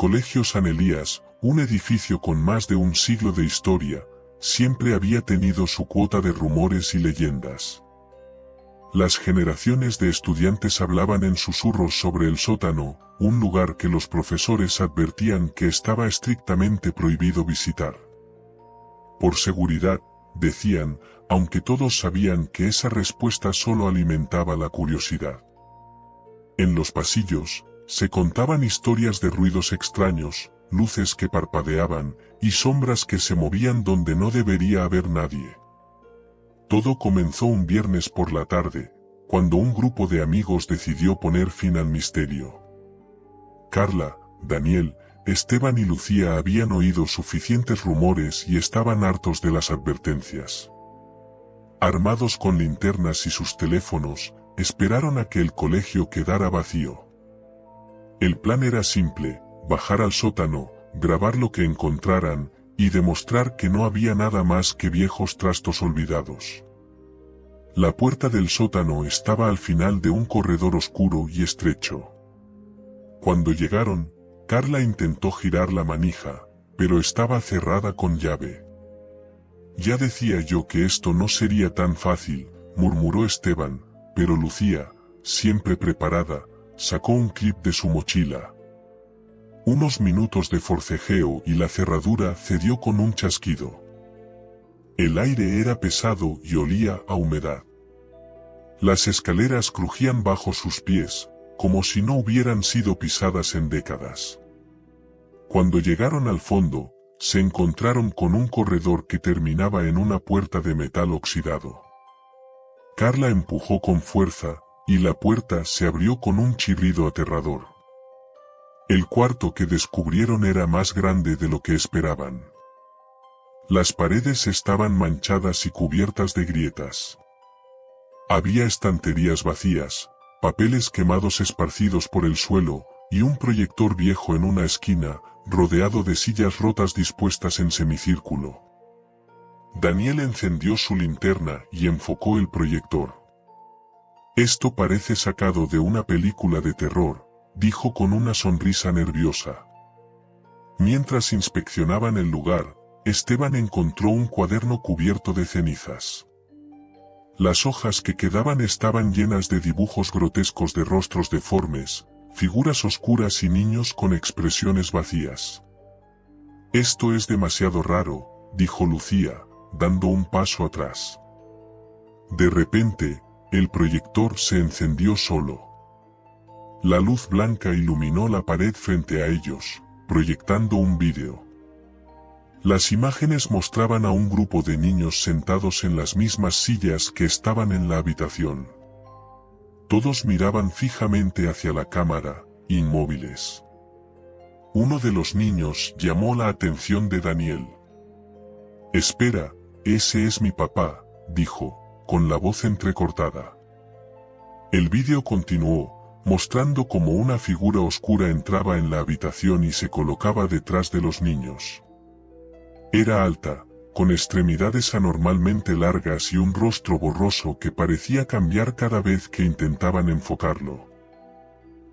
Colegio San Elías, un edificio con más de un siglo de historia, siempre había tenido su cuota de rumores y leyendas. Las generaciones de estudiantes hablaban en susurros sobre el sótano, un lugar que los profesores advertían que estaba estrictamente prohibido visitar. Por seguridad, decían, aunque todos sabían que esa respuesta solo alimentaba la curiosidad. En los pasillos, se contaban historias de ruidos extraños, luces que parpadeaban, y sombras que se movían donde no debería haber nadie. Todo comenzó un viernes por la tarde, cuando un grupo de amigos decidió poner fin al misterio. Carla, Daniel, Esteban y Lucía habían oído suficientes rumores y estaban hartos de las advertencias. Armados con linternas y sus teléfonos, esperaron a que el colegio quedara vacío. El plan era simple: bajar al sótano, grabar lo que encontraran, y demostrar que no había nada más que viejos trastos olvidados. La puerta del sótano estaba al final de un corredor oscuro y estrecho. Cuando llegaron, Carla intentó girar la manija, pero estaba cerrada con llave. «Ya decía yo que esto no sería tan fácil», murmuró Esteban, pero Lucía, siempre preparada, sacó un clip de su mochila. Unos minutos de forcejeo y la cerradura cedió con un chasquido. El aire era pesado y olía a humedad. Las escaleras crujían bajo sus pies, como si no hubieran sido pisadas en décadas. Cuando llegaron al fondo, se encontraron con un corredor que terminaba en una puerta de metal oxidado. Carla empujó con fuerza, y la puerta se abrió con un chirrido aterrador. El cuarto que descubrieron era más grande de lo que esperaban. Las paredes estaban manchadas y cubiertas de grietas. Había estanterías vacías, papeles quemados esparcidos por el suelo, y un proyector viejo en una esquina, rodeado de sillas rotas dispuestas en semicírculo. Daniel encendió su linterna y enfocó el proyector. «Esto parece sacado de una película de terror», dijo con una sonrisa nerviosa. Mientras inspeccionaban el lugar, Esteban encontró un cuaderno cubierto de cenizas. Las hojas que quedaban estaban llenas de dibujos grotescos de rostros deformes, figuras oscuras y niños con expresiones vacías. «Esto es demasiado raro», dijo Lucía, dando un paso atrás. De repente, el proyector se encendió solo. La luz blanca iluminó la pared frente a ellos, proyectando un vídeo. Las imágenes mostraban a un grupo de niños sentados en las mismas sillas que estaban en la habitación. Todos miraban fijamente hacia la cámara, inmóviles. Uno de los niños llamó la atención de Daniel. «Espera, ese es mi papá», dijo, con la voz entrecortada. El vídeo continuó, mostrando cómo una figura oscura entraba en la habitación y se colocaba detrás de los niños. Era alta, con extremidades anormalmente largas y un rostro borroso que parecía cambiar cada vez que intentaban enfocarlo.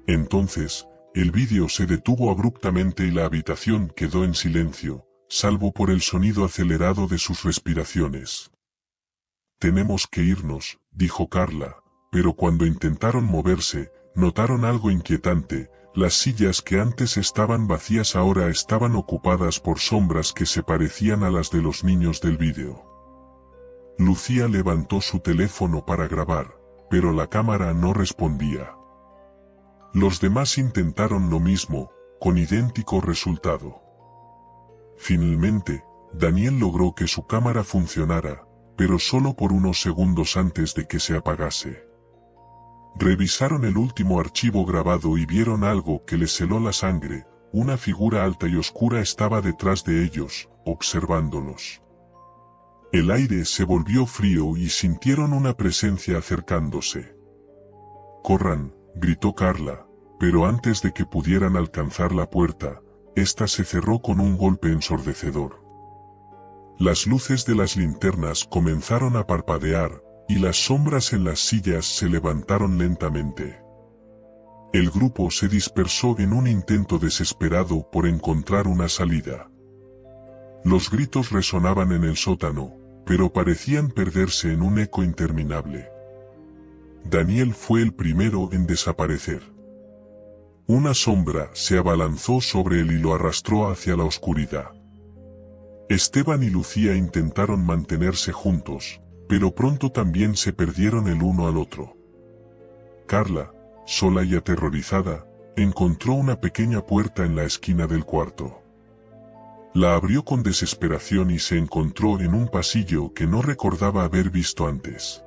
Entonces, el vídeo se detuvo abruptamente y la habitación quedó en silencio, salvo por el sonido acelerado de sus respiraciones. «Tenemos que irnos», dijo Carla, pero cuando intentaron moverse, notaron algo inquietante: las sillas que antes estaban vacías ahora estaban ocupadas por sombras que se parecían a las de los niños del vídeo. Lucía levantó su teléfono para grabar, pero la cámara no respondía. Los demás intentaron lo mismo, con idéntico resultado. Finalmente, Daniel logró que su cámara funcionara, pero solo por unos segundos antes de que se apagase. Revisaron el último archivo grabado y vieron algo que les heló la sangre: una figura alta y oscura estaba detrás de ellos, observándolos. El aire se volvió frío y sintieron una presencia acercándose. «Corran», gritó Carla, pero antes de que pudieran alcanzar la puerta, esta se cerró con un golpe ensordecedor. Las luces de las linternas comenzaron a parpadear, y las sombras en las sillas se levantaron lentamente. El grupo se dispersó en un intento desesperado por encontrar una salida. Los gritos resonaban en el sótano, pero parecían perderse en un eco interminable. Daniel fue el primero en desaparecer. Una sombra se abalanzó sobre él y lo arrastró hacia la oscuridad. Esteban y Lucía intentaron mantenerse juntos, pero pronto también se perdieron el uno al otro. Carla, sola y aterrorizada, encontró una pequeña puerta en la esquina del cuarto. La abrió con desesperación y se encontró en un pasillo que no recordaba haber visto antes.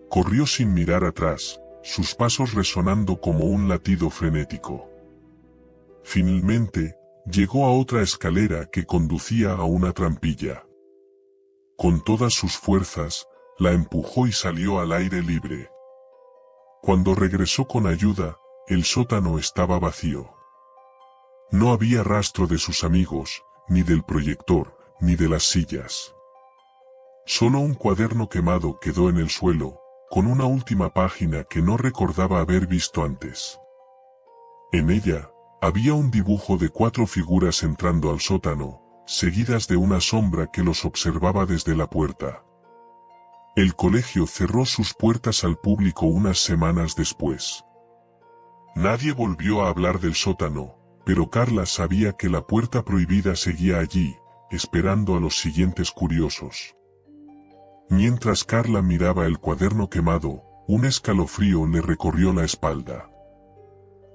Corrió sin mirar atrás, sus pasos resonando como un latido frenético. Finalmente, llegó a otra escalera que conducía a una trampilla. Con todas sus fuerzas, la empujó y salió al aire libre. Cuando regresó con ayuda, el sótano estaba vacío. No había rastro de sus amigos, ni del proyector, ni de las sillas. Solo un cuaderno quemado quedó en el suelo, con una última página que no recordaba haber visto antes. En ella, había un dibujo de 4 figuras entrando al sótano, seguidas de una sombra que los observaba desde la puerta. El colegio cerró sus puertas al público unas semanas después. Nadie volvió a hablar del sótano, pero Carla sabía que la puerta prohibida seguía allí, esperando a los siguientes curiosos. Mientras Carla miraba el cuaderno quemado, un escalofrío le recorrió la espalda.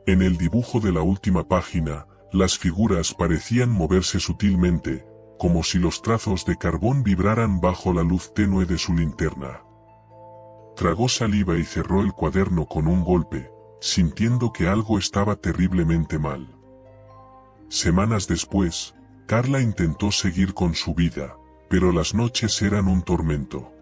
En el dibujo de la última página, las figuras parecían moverse sutilmente, como si los trazos de carbón vibraran bajo la luz tenue de su linterna. Tragó saliva y cerró el cuaderno con un golpe, sintiendo que algo estaba terriblemente mal. Semanas después, Carla intentó seguir con su vida, pero las noches eran un tormento.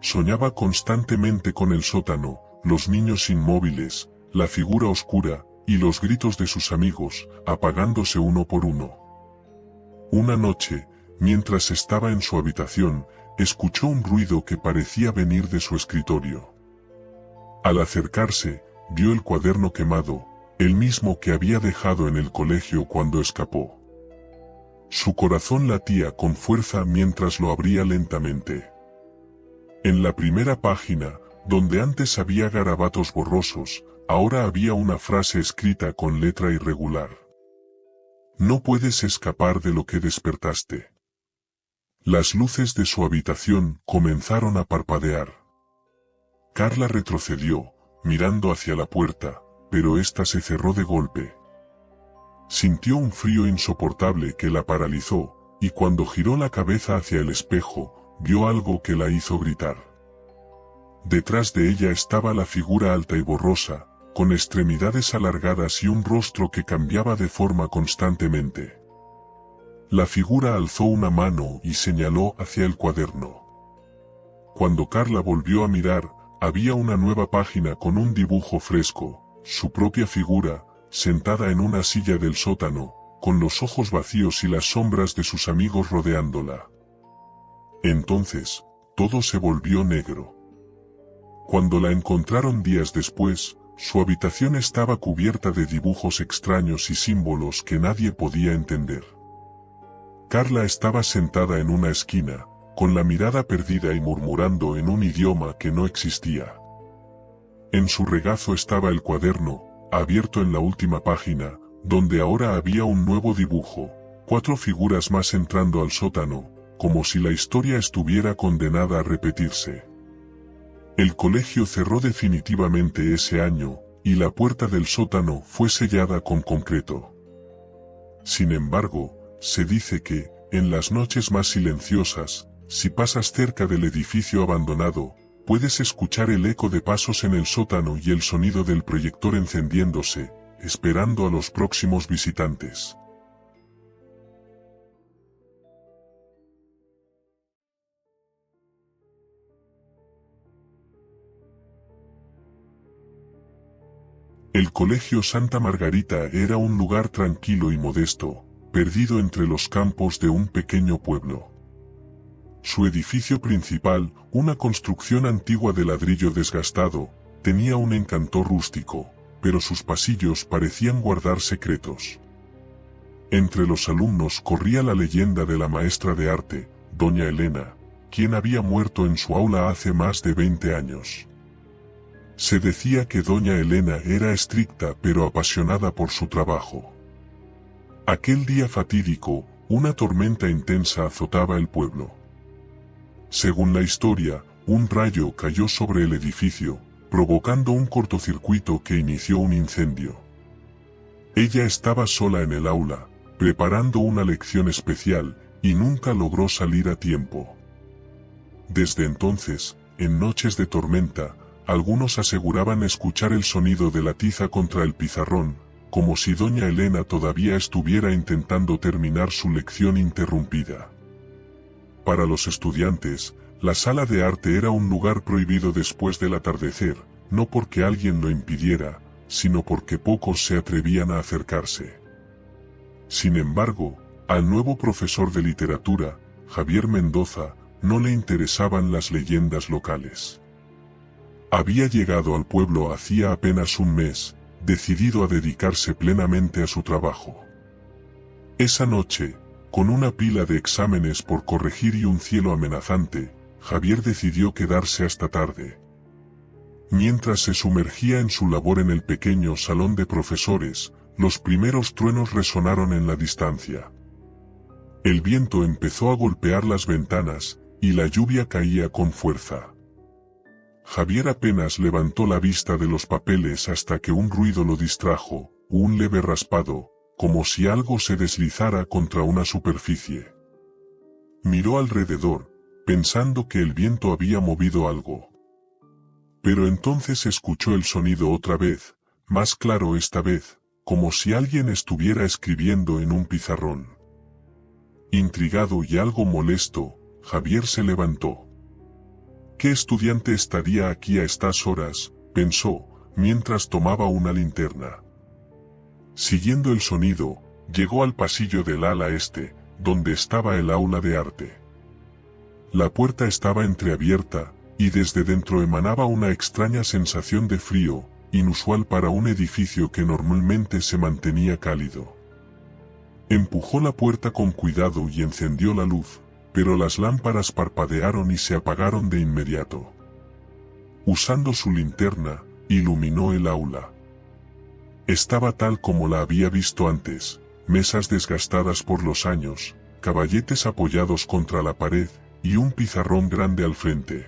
Soñaba constantemente con el sótano, los niños inmóviles, la figura oscura, y los gritos de sus amigos, apagándose uno por uno. Una noche, mientras estaba en su habitación, escuchó un ruido que parecía venir de su escritorio. Al acercarse, vio el cuaderno quemado, el mismo que había dejado en el colegio cuando escapó. Su corazón latía con fuerza mientras lo abría lentamente. En la primera página, donde antes había garabatos borrosos, ahora había una frase escrita con letra irregular. No puedes escapar de lo que despertaste. Las luces de su habitación comenzaron a parpadear. Carla retrocedió, mirando hacia la puerta, pero ésta se cerró de golpe. Sintió un frío insoportable que la paralizó, y cuando giró la cabeza hacia el espejo, vio algo que la hizo gritar. Detrás de ella estaba la figura alta y borrosa, con extremidades alargadas y un rostro que cambiaba de forma constantemente. La figura alzó una mano y señaló hacia el cuaderno. Cuando Carla volvió a mirar, había una nueva página con un dibujo fresco, su propia figura, sentada en una silla del sótano, con los ojos vacíos y las sombras de sus amigos rodeándola. Entonces, todo se volvió negro. Cuando la encontraron días después, su habitación estaba cubierta de dibujos extraños y símbolos que nadie podía entender. Carla estaba sentada en una esquina, con la mirada perdida y murmurando en un idioma que no existía. En su regazo estaba el cuaderno, abierto en la última página, donde ahora había un nuevo dibujo, 4 figuras más entrando al sótano, como si la historia estuviera condenada a repetirse. El colegio cerró definitivamente ese año, y la puerta del sótano fue sellada con concreto. Sin embargo, se dice que, en las noches más silenciosas, si pasas cerca del edificio abandonado, puedes escuchar el eco de pasos en el sótano y el sonido del proyector encendiéndose, esperando a los próximos visitantes. El Colegio Santa Margarita era un lugar tranquilo y modesto, perdido entre los campos de un pequeño pueblo. Su edificio principal, una construcción antigua de ladrillo desgastado, tenía un encanto rústico, pero sus pasillos parecían guardar secretos. Entre los alumnos corría la leyenda de la maestra de arte, doña Elena, quien había muerto en su aula hace más de 20 años. Se decía que doña Elena era estricta pero apasionada por su trabajo. Aquel día fatídico, una tormenta intensa azotaba el pueblo. Según la historia, un rayo cayó sobre el edificio, provocando un cortocircuito que inició un incendio. Ella estaba sola en el aula, preparando una lección especial, y nunca logró salir a tiempo. Desde entonces, en noches de tormenta, algunos aseguraban escuchar el sonido de la tiza contra el pizarrón, como si doña Elena todavía estuviera intentando terminar su lección interrumpida. Para los estudiantes, la sala de arte era un lugar prohibido después del atardecer, no porque alguien lo impidiera, sino porque pocos se atrevían a acercarse. Sin embargo, al nuevo profesor de literatura, Javier Mendoza, no le interesaban las leyendas locales. Había llegado al pueblo hacía apenas un mes, decidido a dedicarse plenamente a su trabajo. Esa noche, con una pila de exámenes por corregir y un cielo amenazante, Javier decidió quedarse hasta tarde. Mientras se sumergía en su labor en el pequeño salón de profesores, los primeros truenos resonaron en la distancia. El viento empezó a golpear las ventanas, y la lluvia caía con fuerza. Javier apenas levantó la vista de los papeles hasta que un ruido lo distrajo, un leve raspado, como si algo se deslizara contra una superficie. Miró alrededor, pensando que el viento había movido algo. Pero entonces escuchó el sonido otra vez, más claro esta vez, como si alguien estuviera escribiendo en un pizarrón. Intrigado y algo molesto, Javier se levantó. ¿Qué estudiante estaría aquí a estas horas?, pensó, mientras tomaba una linterna. Siguiendo el sonido, llegó al pasillo del ala este, donde estaba el aula de arte. La puerta estaba entreabierta, y desde dentro emanaba una extraña sensación de frío, inusual para un edificio que normalmente se mantenía cálido. Empujó la puerta con cuidado y encendió la luz, pero las lámparas parpadearon y se apagaron de inmediato. Usando su linterna, iluminó el aula. Estaba tal como la había visto antes, mesas desgastadas por los años, caballetes apoyados contra la pared, y un pizarrón grande al frente.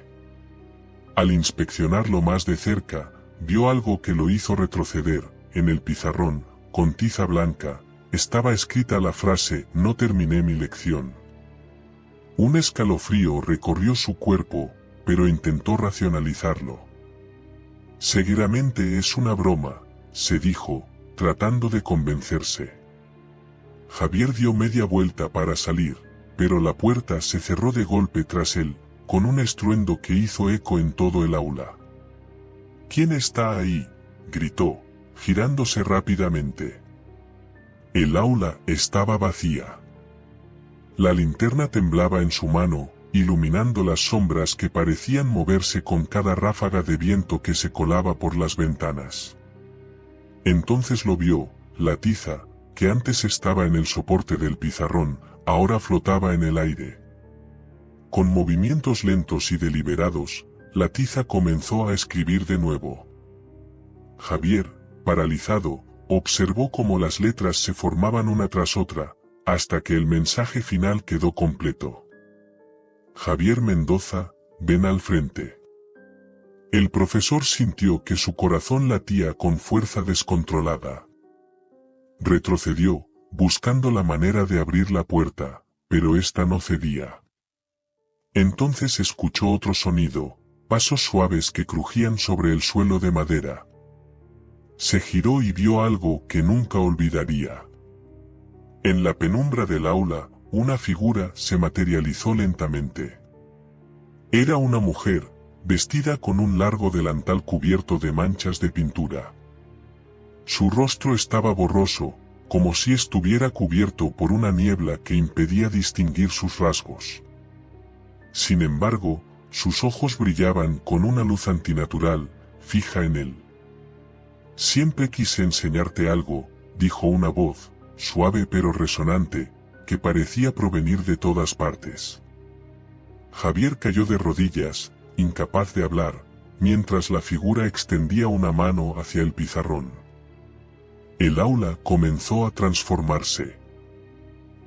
Al inspeccionarlo más de cerca, vio algo que lo hizo retroceder. En el pizarrón, con tiza blanca, estaba escrita la frase «No terminé mi lección». Un escalofrío recorrió su cuerpo, pero intentó racionalizarlo. «Seguramente es una broma», se dijo, tratando de convencerse. Javier dio media vuelta para salir, pero la puerta se cerró de golpe tras él, con un estruendo que hizo eco en todo el aula. «¿Quién está ahí?», gritó, girándose rápidamente. El aula estaba vacía. La linterna temblaba en su mano, iluminando las sombras que parecían moverse con cada ráfaga de viento que se colaba por las ventanas. Entonces lo vio, la tiza, que antes estaba en el soporte del pizarrón, ahora flotaba en el aire. Con movimientos lentos y deliberados, la tiza comenzó a escribir de nuevo. Javier, paralizado, observó cómo las letras se formaban una tras otra, hasta que el mensaje final quedó completo. Javier Mendoza, ven al frente. El profesor sintió que su corazón latía con fuerza descontrolada. Retrocedió, buscando la manera de abrir la puerta, pero ésta no cedía. Entonces escuchó otro sonido, pasos suaves que crujían sobre el suelo de madera. Se giró y vio algo que nunca olvidaría. En la penumbra del aula, una figura se materializó lentamente. Era una mujer, vestida con un largo delantal cubierto de manchas de pintura. Su rostro estaba borroso, como si estuviera cubierto por una niebla que impedía distinguir sus rasgos. Sin embargo, sus ojos brillaban con una luz antinatural, fija en él. Siempre quise enseñarte algo, dijo una voz, suave pero resonante, que parecía provenir de todas partes. Javier cayó de rodillas, incapaz de hablar, mientras la figura extendía una mano hacia el pizarrón. El aula comenzó a transformarse.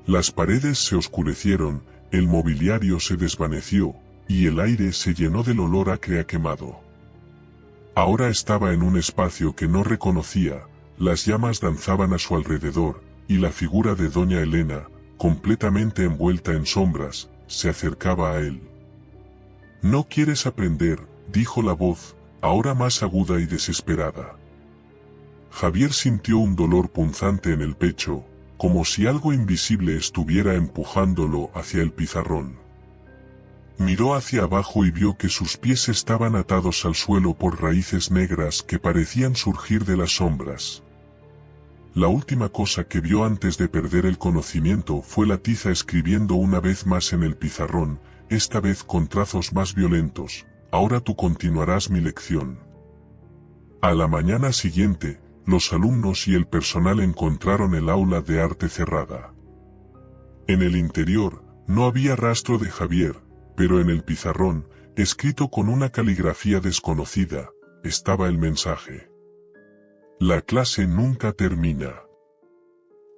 Las paredes se oscurecieron, el mobiliario se desvaneció, y el aire se llenó del olor acre a quemado. Ahora estaba en un espacio que no reconocía, las llamas danzaban a su alrededor, y la figura de doña Elena, completamente envuelta en sombras, se acercaba a él. «¿No quieres aprender?», dijo la voz, ahora más aguda y desesperada. Javier sintió un dolor punzante en el pecho, como si algo invisible estuviera empujándolo hacia el pizarrón. Miró hacia abajo y vio que sus pies estaban atados al suelo por raíces negras que parecían surgir de las sombras. La última cosa que vio antes de perder el conocimiento fue la tiza escribiendo una vez más en el pizarrón, esta vez con trazos más violentos: «Ahora tú continuarás mi lección». A la mañana siguiente, los alumnos y el personal encontraron el aula de arte cerrada. En el interior, no había rastro de Javier, pero en el pizarrón, escrito con una caligrafía desconocida, estaba el mensaje: «La clase nunca termina».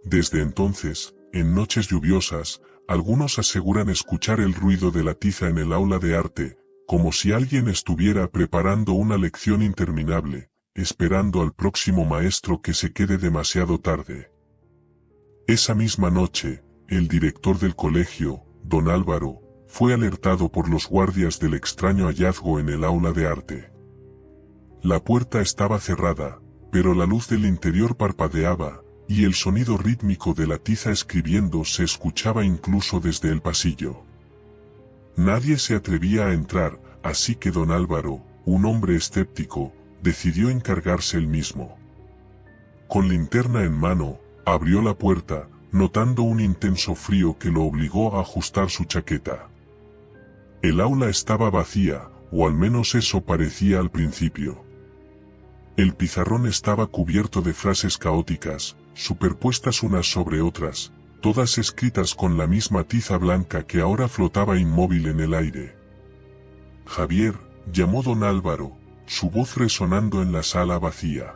Desde entonces, en noches lluviosas, algunos aseguran escuchar el ruido de la tiza en el aula de arte, como si alguien estuviera preparando una lección interminable, esperando al próximo maestro que se quede demasiado tarde. Esa misma noche, el director del colegio, don Álvaro, fue alertado por los guardias del extraño hallazgo en el aula de arte. La puerta estaba cerrada, pero la luz del interior parpadeaba, y el sonido rítmico de la tiza escribiendo se escuchaba incluso desde el pasillo. Nadie se atrevía a entrar, así que don Álvaro, un hombre escéptico, decidió encargarse él mismo. Con linterna en mano, abrió la puerta, notando un intenso frío que lo obligó a ajustar su chaqueta. El aula estaba vacía, o al menos eso parecía al principio. El pizarrón estaba cubierto de frases caóticas, superpuestas unas sobre otras, todas escritas con la misma tiza blanca que ahora flotaba inmóvil en el aire. «Javier», llamó don Álvaro, su voz resonando en la sala vacía.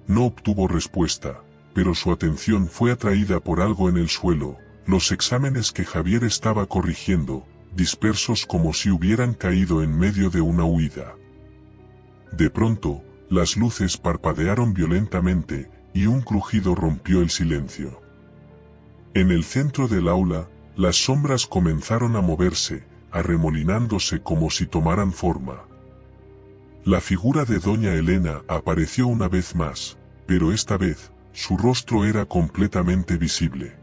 No obtuvo respuesta, pero su atención fue atraída por algo en el suelo, los exámenes que Javier estaba corrigiendo, dispersos como si hubieran caído en medio de una huida. De pronto, las luces parpadearon violentamente, y un crujido rompió el silencio. En el centro del aula, las sombras comenzaron a moverse, arremolinándose como si tomaran forma. La figura de doña Elena apareció una vez más, pero esta vez, su rostro era completamente visible.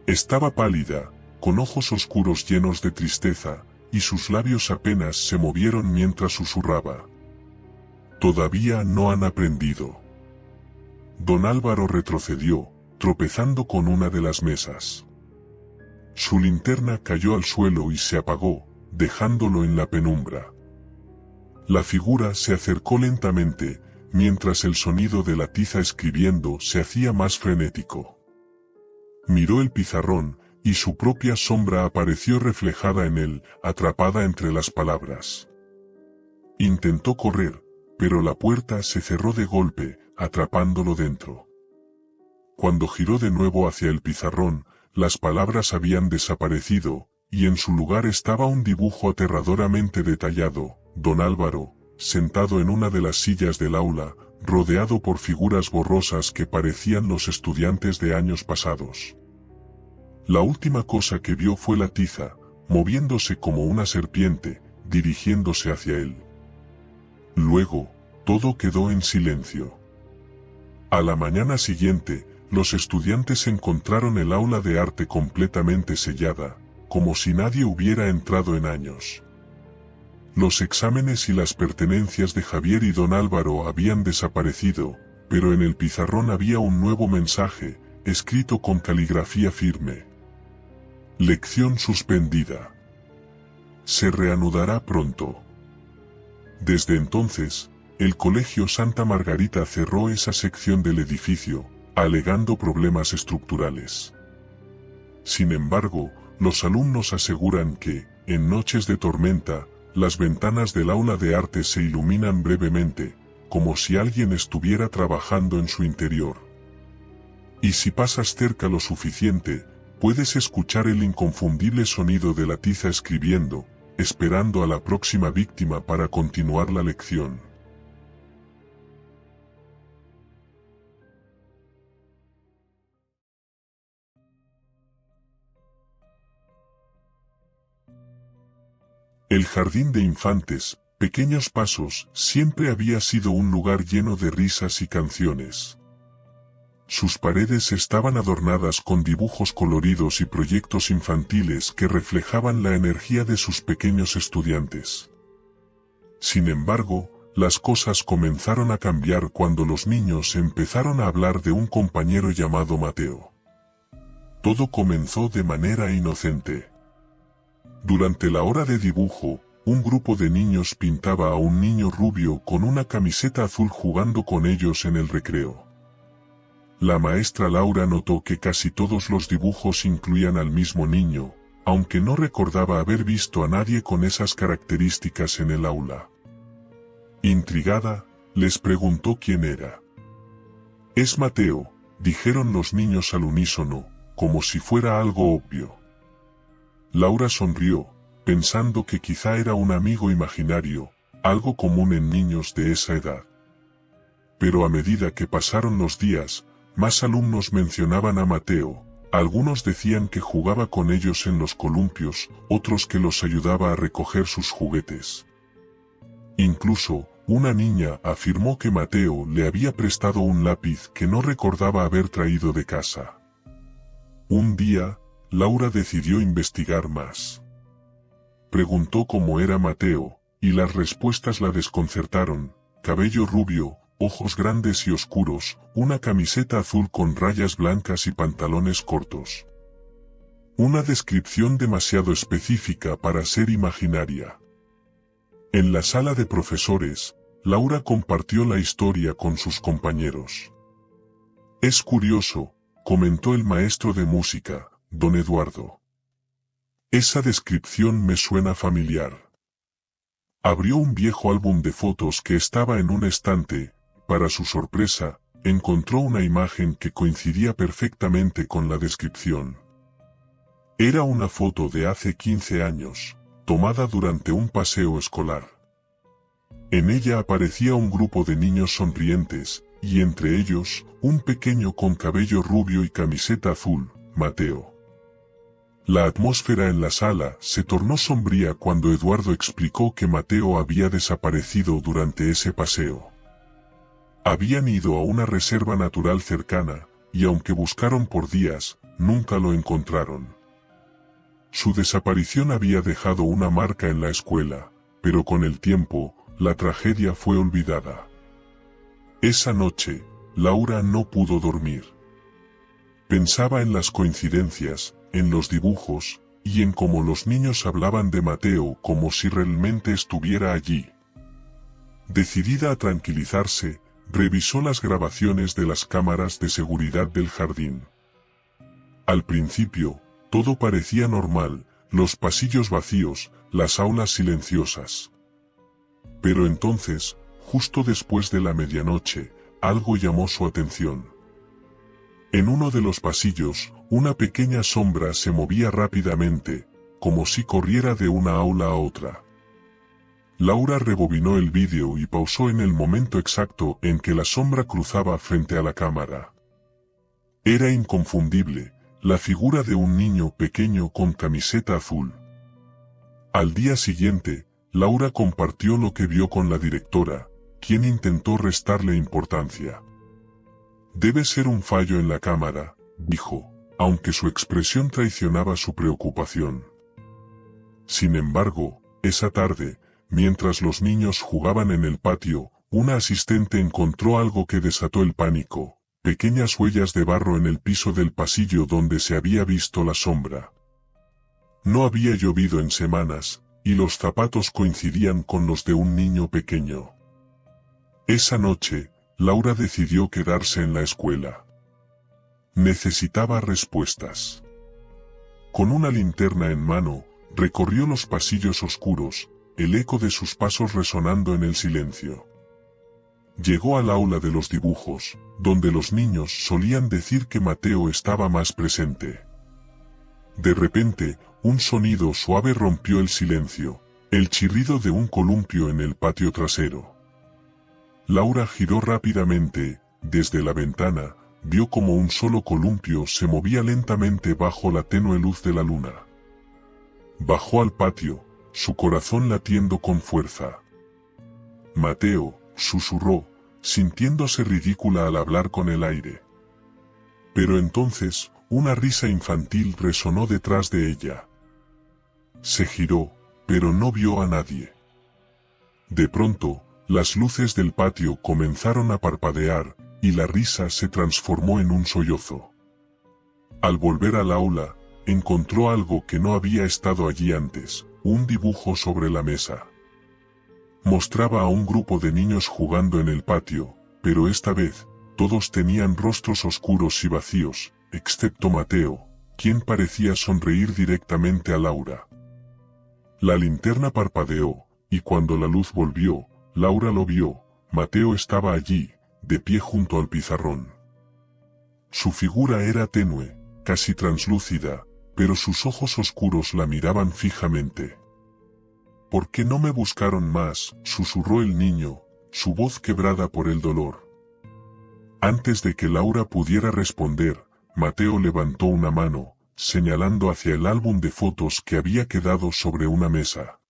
Estaba pálida, con ojos oscuros llenos de tristeza, y sus labios apenas se movieron mientras susurraba: «Todavía no han aprendido». Don Álvaro retrocedió, tropezando con una de las mesas. Su linterna cayó al suelo y se apagó, dejándolo en la penumbra. La figura se acercó lentamente, mientras el sonido de la tiza escribiendo se hacía más frenético. Miró el pizarrón, y su propia sombra apareció reflejada en él, atrapada entre las palabras. Intentó correr, pero la puerta se cerró de golpe, atrapándolo dentro. Cuando giró de nuevo hacia el pizarrón, las palabras habían desaparecido, y en su lugar estaba un dibujo aterradoramente detallado: don Álvaro, sentado en una de las sillas del aula, rodeado por figuras borrosas que parecían los estudiantes de años pasados. La última cosa que vio fue la tiza, moviéndose como una serpiente, dirigiéndose hacia él. Luego, todo quedó en silencio. A la mañana siguiente, los estudiantes encontraron el aula de arte completamente sellada, como si nadie hubiera entrado en años. Los exámenes y las pertenencias de Javier y don Álvaro habían desaparecido, pero en el pizarrón había un nuevo mensaje, escrito con caligrafía firme: «Lección suspendida. Se reanudará pronto». Desde entonces, el Colegio Santa Margarita cerró esa sección del edificio, alegando problemas estructurales. Sin embargo, los alumnos aseguran que, en noches de tormenta, las ventanas del aula de arte se iluminan brevemente, como si alguien estuviera trabajando en su interior. Y si pasas cerca lo suficiente, puedes escuchar el inconfundible sonido de la tiza escribiendo, esperando a la próxima víctima para continuar la lección. El jardín de infantes, Pequeños Pasos, siempre había sido un lugar lleno de risas y canciones. Sus paredes estaban adornadas con dibujos coloridos y proyectos infantiles que reflejaban la energía de sus pequeños estudiantes. Sin embargo, las cosas comenzaron a cambiar cuando los niños empezaron a hablar de un compañero llamado Mateo. Todo comenzó de manera inocente. Durante la hora de dibujo, un grupo de niños pintaba a un niño rubio con una camiseta azul jugando con ellos en el recreo. La maestra Laura notó que casi todos los dibujos incluían al mismo niño, aunque no recordaba haber visto a nadie con esas características en el aula. Intrigada, les preguntó quién era. «Es Mateo», dijeron los niños al unísono, como si fuera algo obvio. Laura sonrió, pensando que quizá era un amigo imaginario, algo común en niños de esa edad. Pero a medida que pasaron los días, más alumnos mencionaban a Mateo, algunos decían que jugaba con ellos en los columpios, otros que los ayudaba a recoger sus juguetes. Incluso, una niña afirmó que Mateo le había prestado un lápiz que no recordaba haber traído de casa. Un día, Laura decidió investigar más. Preguntó cómo era Mateo, y las respuestas la desconcertaron: cabello rubio, ojos grandes y oscuros, una camiseta azul con rayas blancas y pantalones cortos. Una descripción demasiado específica para ser imaginaria. En la sala de profesores, Laura compartió la historia con sus compañeros. «Es curioso», comentó el maestro de música, don Eduardo. «Esa descripción me suena familiar». Abrió un viejo álbum de fotos que estaba en un estante. Para su sorpresa, encontró una imagen que coincidía perfectamente con la descripción. Era una foto de hace 15 años, tomada durante un paseo escolar. En ella aparecía un grupo de niños sonrientes, y entre ellos, un pequeño con cabello rubio y camiseta azul, Mateo. La atmósfera en la sala se tornó sombría cuando Eduardo explicó que Mateo había desaparecido durante ese paseo. Habían ido a una reserva natural cercana, y aunque buscaron por días, nunca lo encontraron. Su desaparición había dejado una marca en la escuela, pero con el tiempo, la tragedia fue olvidada. Esa noche, Laura no pudo dormir. Pensaba en las coincidencias, en los dibujos, y en cómo los niños hablaban de Mateo como si realmente estuviera allí. Decidida a tranquilizarse, revisó las grabaciones de las cámaras de seguridad del jardín. Al principio, todo parecía normal, los pasillos vacíos, las aulas silenciosas. Pero entonces, justo después de la medianoche, algo llamó su atención. En uno de los pasillos, una pequeña sombra se movía rápidamente, como si corriera de una aula a otra. Laura rebobinó el vídeo y pausó en el momento exacto en que la sombra cruzaba frente a la cámara. Era inconfundible, la figura de un niño pequeño con camiseta azul. Al día siguiente, Laura compartió lo que vio con la directora, quien intentó restarle importancia. «Debe ser un fallo en la cámara», dijo, aunque su expresión traicionaba su preocupación. Sin embargo, esa tarde, mientras los niños jugaban en el patio, una asistente encontró algo que desató el pánico: pequeñas huellas de barro en el piso del pasillo donde se había visto la sombra. No había llovido en semanas, y los zapatos coincidían con los de un niño pequeño. Esa noche, Laura decidió quedarse en la escuela. Necesitaba respuestas. Con una linterna en mano, recorrió los pasillos oscuros, el eco de sus pasos resonando en el silencio. Llegó al aula de los dibujos, donde los niños solían decir que Mateo estaba más presente. De repente, un sonido suave rompió el silencio, el chirrido de un columpio en el patio trasero. Laura giró rápidamente, desde la ventana, vio como un solo columpio se movía lentamente bajo la tenue luz de la luna. Bajó al patio, su corazón latiendo con fuerza. Mateo, susurró, sintiéndose ridícula al hablar con el aire. Pero entonces, una risa infantil resonó detrás de ella. Se giró, pero no vio a nadie. De pronto, las luces del patio comenzaron a parpadear, y la risa se transformó en un sollozo. Al volver al aula, encontró algo que no había estado allí antes, un dibujo sobre la mesa. Mostraba a un grupo de niños jugando en el patio, pero esta vez, todos tenían rostros oscuros y vacíos, excepto Mateo, quien parecía sonreír directamente a Laura. La linterna parpadeó, y cuando la luz volvió, Laura lo vio. Mateo estaba allí, de pie junto al pizarrón. Su figura era tenue, casi translúcida, pero sus ojos oscuros la miraban fijamente. «¿Por qué no me buscaron más?», susurró el niño, su voz quebrada por el dolor. Antes de que Laura pudiera responder, Mateo levantó una mano, señalando hacia el álbum de fotos que había quedado sobre una mesa.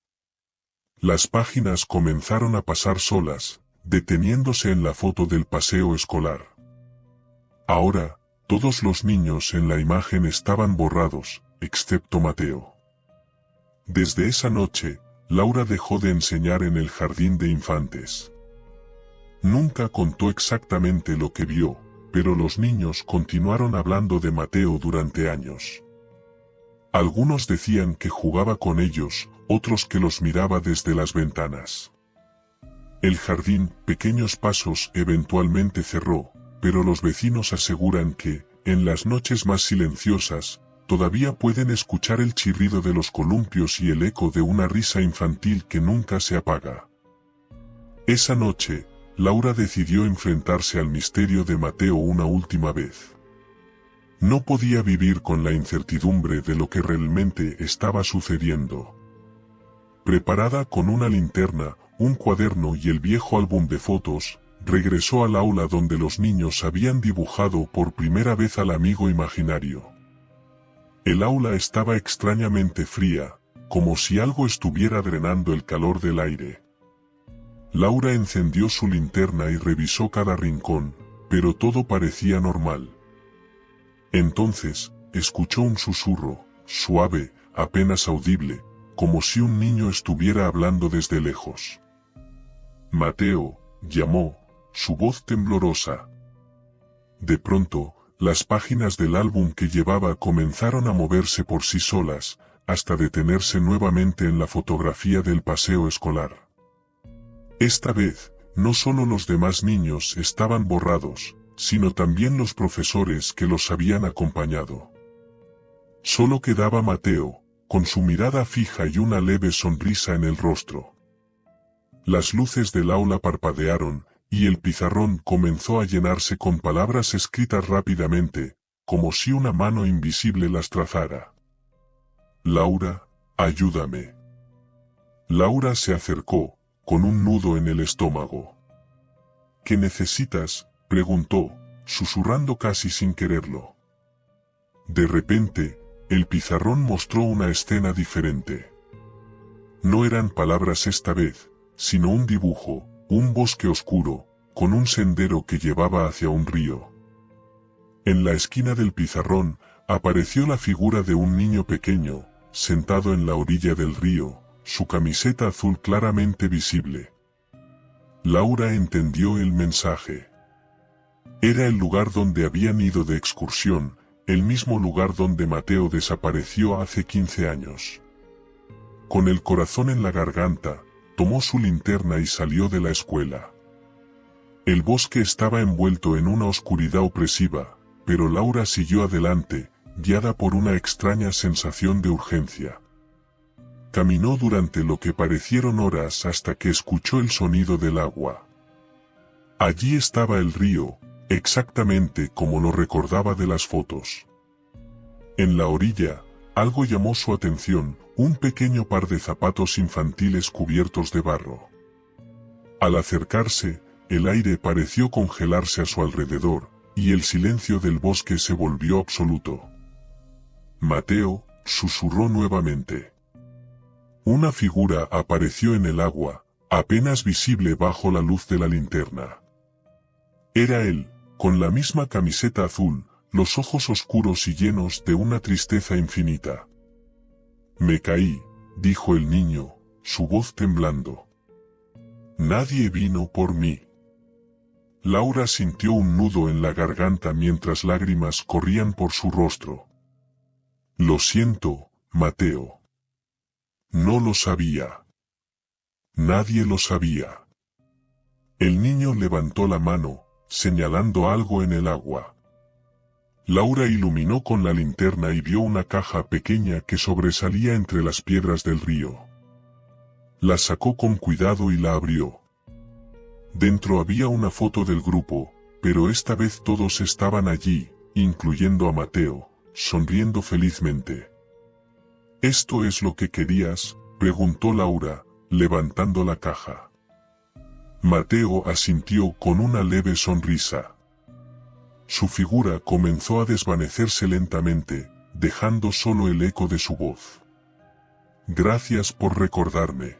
Las páginas comenzaron a pasar solas, deteniéndose en la foto del paseo escolar. Ahora, todos los niños en la imagen estaban borrados, excepto Mateo. Desde esa noche, Laura dejó de enseñar en el jardín de infantes. Nunca contó exactamente lo que vio, pero los niños continuaron hablando de Mateo durante años. Algunos decían que jugaba con ellos, otros que los miraba desde las ventanas. El jardín, Pequeños Pasos, eventualmente cerró, pero los vecinos aseguran que, en las noches más silenciosas, todavía pueden escuchar el chirrido de los columpios y el eco de una risa infantil que nunca se apaga. Esa noche, Laura decidió enfrentarse al misterio de Mateo una última vez. No podía vivir con la incertidumbre de lo que realmente estaba sucediendo. Preparada con una linterna, un cuaderno y el viejo álbum de fotos, regresó al aula donde los niños habían dibujado por primera vez al amigo imaginario. El aula estaba extrañamente fría, como si algo estuviera drenando el calor del aire. Laura encendió su linterna y revisó cada rincón, pero todo parecía normal. Entonces, escuchó un susurro, suave, apenas audible, como si un niño estuviera hablando desde lejos. «Mateo», llamó, su voz temblorosa. De pronto, las páginas del álbum que llevaba comenzaron a moverse por sí solas, hasta detenerse nuevamente en la fotografía del paseo escolar. Esta vez, no solo los demás niños estaban borrados, sino también los profesores que los habían acompañado. Solo quedaba Mateo, con su mirada fija y una leve sonrisa en el rostro. Las luces del aula parpadearon, y el pizarrón comenzó a llenarse con palabras escritas rápidamente, como si una mano invisible las trazara. «Laura, ayúdame». Laura se acercó, con un nudo en el estómago. «¿Qué necesitas?», preguntó, susurrando casi sin quererlo. De repente, el pizarrón mostró una escena diferente. No eran palabras esta vez, sino un dibujo, un bosque oscuro, con un sendero que llevaba hacia un río. En la esquina del pizarrón, apareció la figura de un niño pequeño, sentado en la orilla del río, su camiseta azul claramente visible. Laura entendió el mensaje. Era el lugar donde habían ido de excursión, el mismo lugar donde Mateo desapareció hace 15 años. Con el corazón en la garganta, tomó su linterna y salió de la escuela. El bosque estaba envuelto en una oscuridad opresiva, pero Laura siguió adelante, guiada por una extraña sensación de urgencia. Caminó durante lo que parecieron horas hasta que escuchó el sonido del agua. Allí estaba el río, exactamente como lo recordaba de las fotos. En la orilla, algo llamó su atención, un pequeño par de zapatos infantiles cubiertos de barro. Al acercarse, el aire pareció congelarse a su alrededor, y el silencio del bosque se volvió absoluto. Mateo, susurró nuevamente. Una figura apareció en el agua, apenas visible bajo la luz de la linterna. Era él, con la misma camiseta azul, los ojos oscuros y llenos de una tristeza infinita. Me caí, dijo el niño, su voz temblando. Nadie vino por mí. Laura sintió un nudo en la garganta mientras lágrimas corrían por su rostro. Lo siento, Mateo. No lo sabía. Nadie lo sabía. El niño levantó la mano, señalando algo en el agua. Laura iluminó con la linterna y vio una caja pequeña que sobresalía entre las piedras del río. La sacó con cuidado y la abrió. Dentro había una foto del grupo, pero esta vez todos estaban allí, incluyendo a Mateo, sonriendo felizmente. ¿Esto es lo que querías?, preguntó Laura, levantando la caja. Mateo asintió con una leve sonrisa. Su figura comenzó a desvanecerse lentamente, dejando solo el eco de su voz. Gracias por recordarme.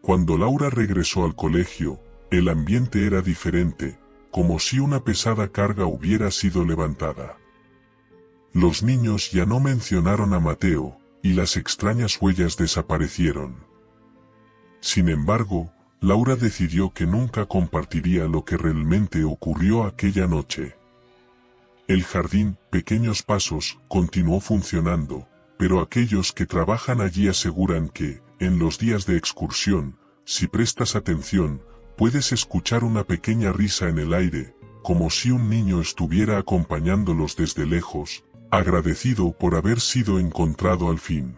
Cuando Laura regresó al colegio, el ambiente era diferente, como si una pesada carga hubiera sido levantada. Los niños ya no mencionaron a Mateo, y las extrañas huellas desaparecieron. Sin embargo, Laura decidió que nunca compartiría lo que realmente ocurrió aquella noche. El jardín, Pequeños Pasos, continuó funcionando, pero aquellos que trabajan allí aseguran que, en los días de excursión, si prestas atención, puedes escuchar una pequeña risa en el aire, como si un niño estuviera acompañándolos desde lejos, agradecido por haber sido encontrado al fin.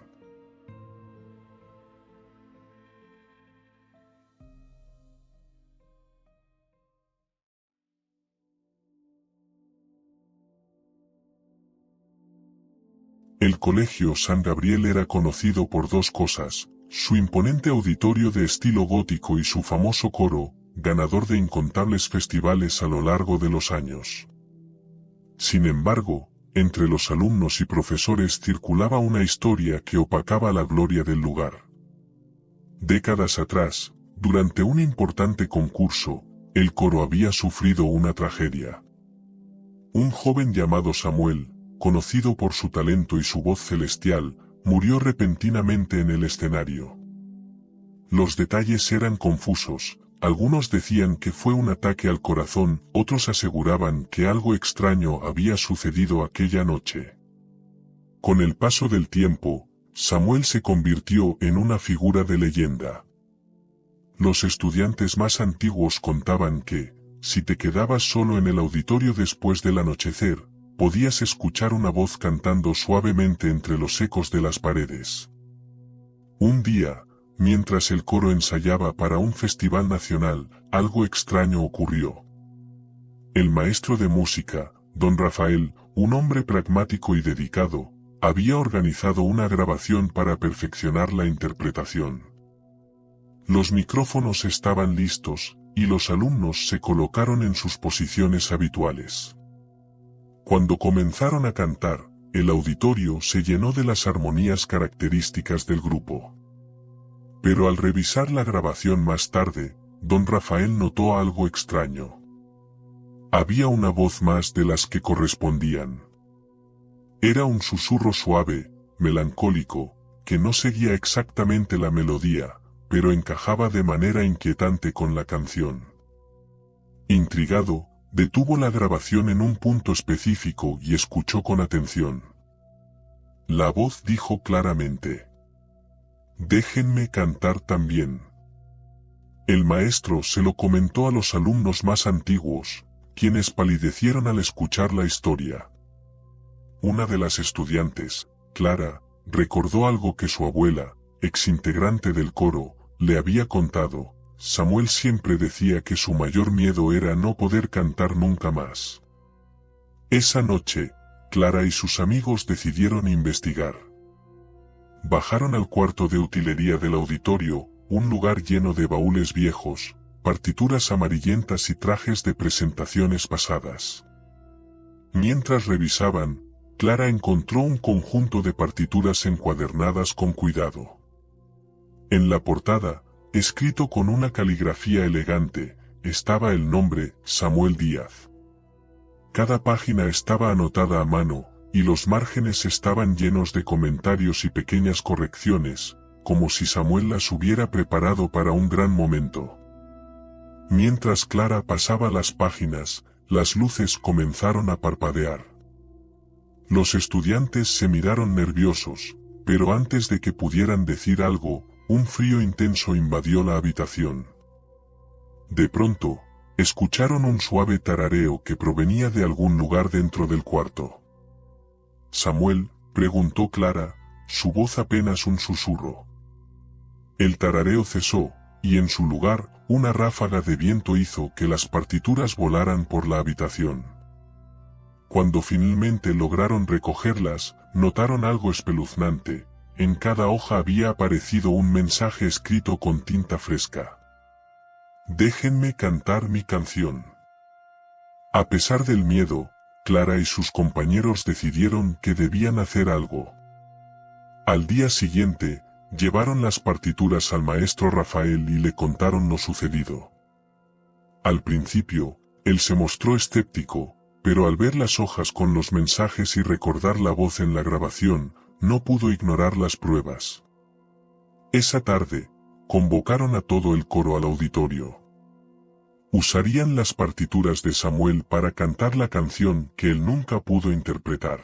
El Colegio San Gabriel era conocido por dos cosas: su imponente auditorio de estilo gótico y su famoso coro, ganador de incontables festivales a lo largo de los años. Sin embargo, entre los alumnos y profesores circulaba una historia que opacaba la gloria del lugar. Décadas atrás, durante un importante concurso, el coro había sufrido una tragedia. Un joven llamado Samuel, conocido por su talento y su voz celestial, murió repentinamente en el escenario. Los detalles eran confusos, algunos decían que fue un ataque al corazón, otros aseguraban que algo extraño había sucedido aquella noche. Con el paso del tiempo, Samuel se convirtió en una figura de leyenda. Los estudiantes más antiguos contaban que, si te quedabas solo en el auditorio después del anochecer, podías escuchar una voz cantando suavemente entre los ecos de las paredes. Un día, mientras el coro ensayaba para un festival nacional, algo extraño ocurrió. El maestro de música, don Rafael, un hombre pragmático y dedicado, había organizado una grabación para perfeccionar la interpretación. Los micrófonos estaban listos, y los alumnos se colocaron en sus posiciones habituales. Cuando comenzaron a cantar, el auditorio se llenó de las armonías características del grupo. Pero al revisar la grabación más tarde, don Rafael notó algo extraño. Había una voz más de las que correspondían. Era un susurro suave, melancólico, que no seguía exactamente la melodía, pero encajaba de manera inquietante con la canción. Intrigado, detuvo la grabación en un punto específico y escuchó con atención. La voz dijo claramente: «Déjenme cantar también». El maestro se lo comentó a los alumnos más antiguos, quienes palidecieron al escuchar la historia. Una de las estudiantes, Clara, recordó algo que su abuela, exintegrante del coro, le había contado. Samuel siempre decía que su mayor miedo era no poder cantar nunca más. Esa noche, Clara y sus amigos decidieron investigar. Bajaron al cuarto de utilería del auditorio, un lugar lleno de baúles viejos, partituras amarillentas y trajes de presentaciones pasadas. Mientras revisaban, Clara encontró un conjunto de partituras encuadernadas con cuidado. En la portada, escrito con una caligrafía elegante, estaba el nombre Samuel Díaz. Cada página estaba anotada a mano, y los márgenes estaban llenos de comentarios y pequeñas correcciones, como si Samuel las hubiera preparado para un gran momento. Mientras Clara pasaba las páginas, las luces comenzaron a parpadear. Los estudiantes se miraron nerviosos, pero antes de que pudieran decir algo, un frío intenso invadió la habitación. De pronto, escucharon un suave tarareo que provenía de algún lugar dentro del cuarto. «¿Samuel?», preguntó Clara, su voz apenas un susurro. El tarareo cesó, y en su lugar, una ráfaga de viento hizo que las partituras volaran por la habitación. Cuando finalmente lograron recogerlas, notaron algo espeluznante. En cada hoja había aparecido un mensaje escrito con tinta fresca. «Déjenme cantar mi canción». A pesar del miedo, Clara y sus compañeros decidieron que debían hacer algo. Al día siguiente, llevaron las partituras al maestro Rafael y le contaron lo sucedido. Al principio, él se mostró escéptico, pero al ver las hojas con los mensajes y recordar la voz en la grabación, no pudo ignorar las pruebas. Esa tarde, convocaron a todo el coro al auditorio. Usarían las partituras de Samuel para cantar la canción que él nunca pudo interpretar.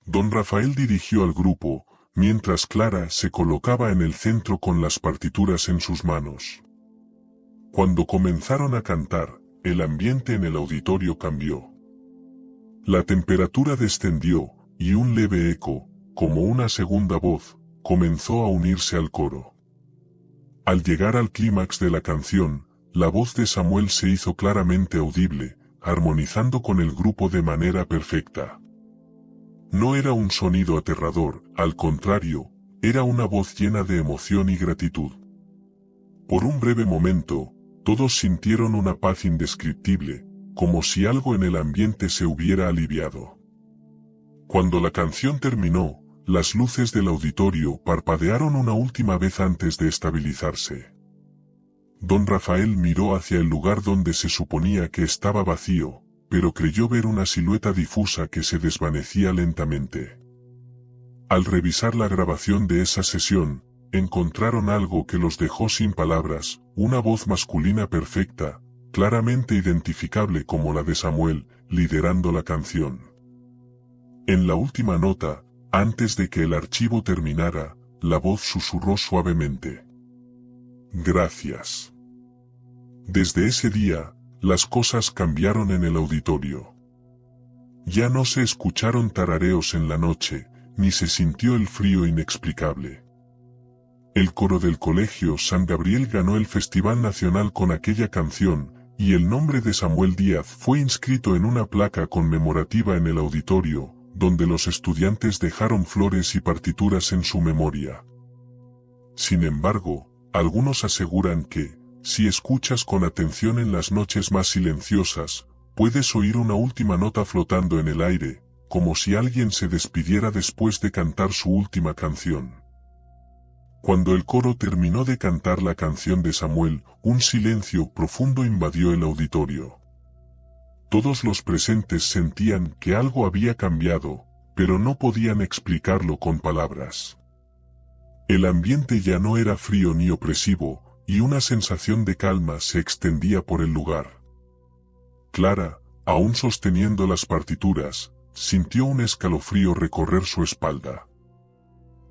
Don Rafael dirigió al grupo, mientras Clara se colocaba en el centro con las partituras en sus manos. Cuando comenzaron a cantar, el ambiente en el auditorio cambió. La temperatura descendió, y un leve eco, como una segunda voz, comenzó a unirse al coro. Al llegar al clímax de la canción, la voz de Samuel se hizo claramente audible, armonizando con el grupo de manera perfecta. No era un sonido aterrador, al contrario, era una voz llena de emoción y gratitud. Por un breve momento, todos sintieron una paz indescriptible, como si algo en el ambiente se hubiera aliviado. Cuando la canción terminó, las luces del auditorio parpadearon una última vez antes de estabilizarse. Don Rafael miró hacia el lugar donde se suponía que estaba vacío, pero creyó ver una silueta difusa que se desvanecía lentamente. Al revisar la grabación de esa sesión, encontraron algo que los dejó sin palabras, una voz masculina perfecta, claramente identificable como la de Samuel, liderando la canción. En la última nota, antes de que el archivo terminara, la voz susurró suavemente: «Gracias». Desde ese día, las cosas cambiaron en el auditorio. Ya no se escucharon tarareos en la noche, ni se sintió el frío inexplicable. El coro del Colegio San Gabriel ganó el Festival Nacional con aquella canción, y el nombre de Samuel Díaz fue inscrito en una placa conmemorativa en el auditorio, donde los estudiantes dejaron flores y partituras en su memoria. Sin embargo, algunos aseguran que, si escuchas con atención en las noches más silenciosas, puedes oír una última nota flotando en el aire, como si alguien se despidiera después de cantar su última canción. Cuando el coro terminó de cantar la canción de Samuel, un silencio profundo invadió el auditorio. Todos los presentes sentían que algo había cambiado, pero no podían explicarlo con palabras. El ambiente ya no era frío ni opresivo, y una sensación de calma se extendía por el lugar. Clara, aún sosteniendo las partituras, sintió un escalofrío recorrer su espalda.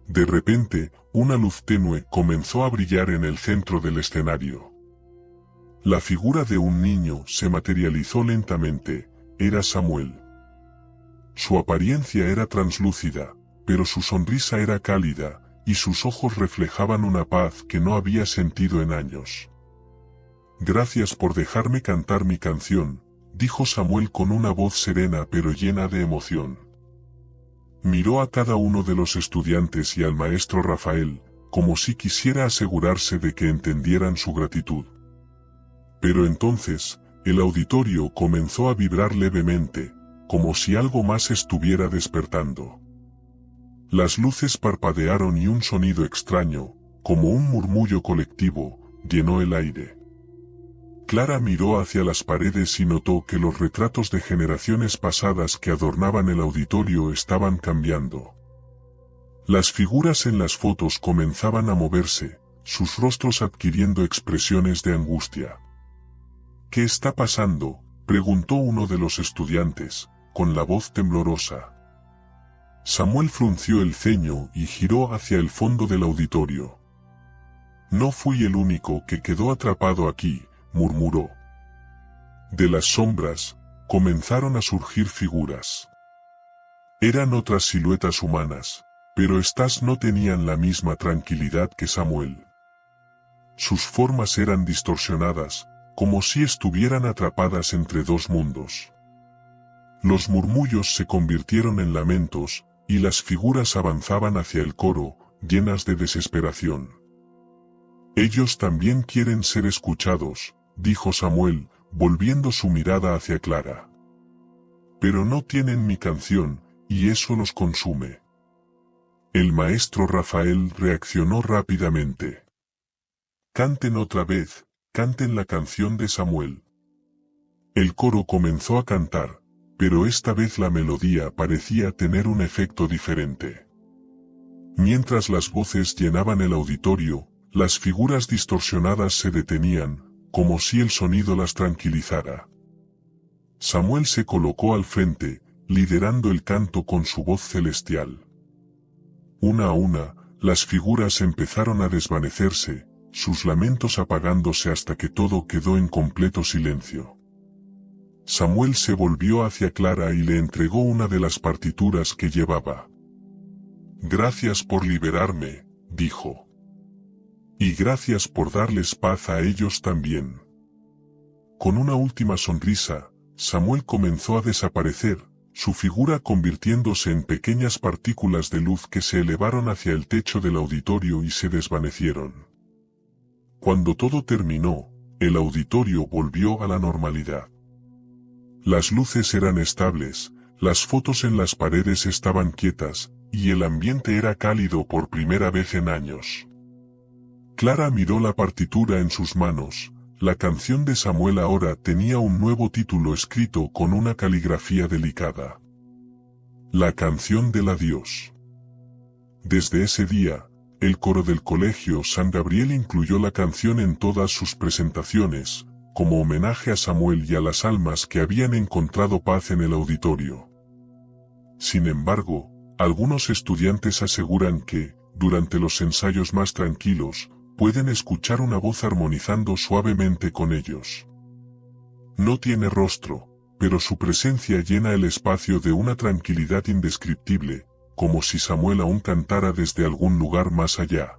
De repente, una luz tenue comenzó a brillar en el centro del escenario. La figura de un niño se materializó lentamente, era Samuel. Su apariencia era translúcida, pero su sonrisa era cálida, y sus ojos reflejaban una paz que no había sentido en años. «Gracias por dejarme cantar mi canción», dijo Samuel con una voz serena pero llena de emoción. Miró a cada uno de los estudiantes y al maestro Rafael, como si quisiera asegurarse de que entendieran su gratitud. Pero entonces, el auditorio comenzó a vibrar levemente, como si algo más estuviera despertando. Las luces parpadearon y un sonido extraño, como un murmullo colectivo, llenó el aire. Clara miró hacia las paredes y notó que los retratos de generaciones pasadas que adornaban el auditorio estaban cambiando. Las figuras en las fotos comenzaban a moverse, sus rostros adquiriendo expresiones de angustia. «¿Qué está pasando?», preguntó uno de los estudiantes, con la voz temblorosa. Samuel frunció el ceño y giró hacia el fondo del auditorio. «No fui el único que quedó atrapado aquí», murmuró. De las sombras, comenzaron a surgir figuras. Eran otras siluetas humanas, pero estas no tenían la misma tranquilidad que Samuel. Sus formas eran distorsionadas, como si estuvieran atrapadas entre dos mundos. Los murmullos se convirtieron en lamentos, y las figuras avanzaban hacia el coro, llenas de desesperación. «Ellos también quieren ser escuchados», dijo Samuel, volviendo su mirada hacia Clara. «Pero no tienen mi canción, y eso los consume». El maestro Rafael reaccionó rápidamente. «Canten otra vez, canten la canción de Samuel». El coro comenzó a cantar, pero esta vez la melodía parecía tener un efecto diferente. Mientras las voces llenaban el auditorio, las figuras distorsionadas se detenían, como si el sonido las tranquilizara. Samuel se colocó al frente, liderando el canto con su voz celestial. Una a una, las figuras empezaron a desvanecerse, sus lamentos apagándose hasta que todo quedó en completo silencio. Samuel se volvió hacia Clara y le entregó una de las partituras que llevaba. «Gracias por liberarme», dijo. «Y gracias por darles paz a ellos también». Con una última sonrisa, Samuel comenzó a desaparecer, su figura convirtiéndose en pequeñas partículas de luz que se elevaron hacia el techo del auditorio y se desvanecieron. Cuando todo terminó, el auditorio volvió a la normalidad. Las luces eran estables, las fotos en las paredes estaban quietas, y el ambiente era cálido por primera vez en años. Clara miró la partitura en sus manos. La canción de Samuel ahora tenía un nuevo título escrito con una caligrafía delicada. La canción del adiós. Desde ese día, el coro del Colegio San Gabriel incluyó la canción en todas sus presentaciones, como homenaje a Samuel y a las almas que habían encontrado paz en el auditorio. Sin embargo, algunos estudiantes aseguran que, durante los ensayos más tranquilos, pueden escuchar una voz armonizando suavemente con ellos. No tiene rostro, pero su presencia llena el espacio de una tranquilidad indescriptible, como si Samuel aún cantara desde algún lugar más allá.